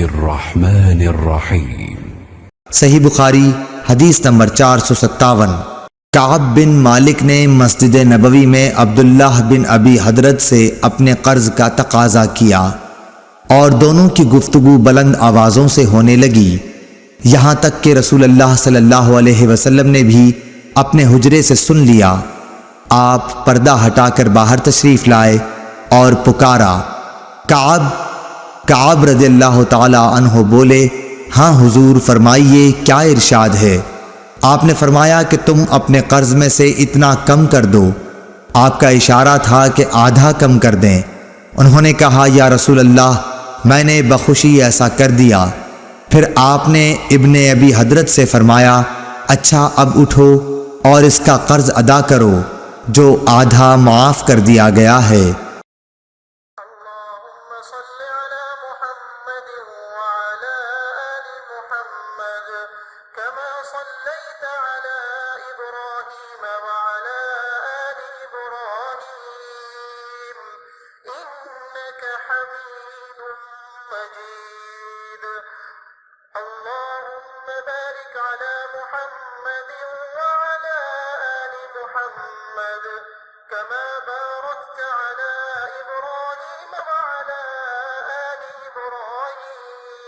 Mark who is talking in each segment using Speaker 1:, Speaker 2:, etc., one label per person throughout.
Speaker 1: الرحمن الرحیم۔
Speaker 2: صحیح بخاری حدیث نمبر 457۔ کعب بن مالک نے مسجد نبوی میں عبداللہ بن ابی حضرت سے اپنے قرض کا تقاضا کیا اور دونوں کی گفتگو بلند آوازوں سے ہونے لگی، یہاں تک کہ رسول اللہ صلی اللہ علیہ وسلم نے بھی اپنے حجرے سے سن لیا۔ آپ پردہ ہٹا کر باہر تشریف لائے اور پکارا، کعب رضی اللہ تعالی عنہ بولے، ہاں حضور فرمائیے کیا ارشاد ہے؟ آپ نے فرمایا کہ تم اپنے قرض میں سے اتنا کم کر دو۔ آپ کا اشارہ تھا کہ آدھا کم کر دیں۔ انہوں نے کہا، یا رسول اللہ میں نے بخوشی ایسا کر دیا۔ پھر آپ نے ابن ابی حضرت سے فرمایا، اچھا اب اٹھو اور اس کا قرض ادا کرو جو آدھا معاف کر دیا گیا ہے۔
Speaker 3: اللهم صل على محمد وعلى آل محمد كما صليت على إبراهيم وعلى آل إبراهيم إنك حميد مجيد اللهم بارك على محمد وعلى آل محمد كما باركت على إبراهيم وعلى آل إبراهيم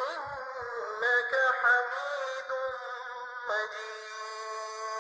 Speaker 3: إنك حميد مجيد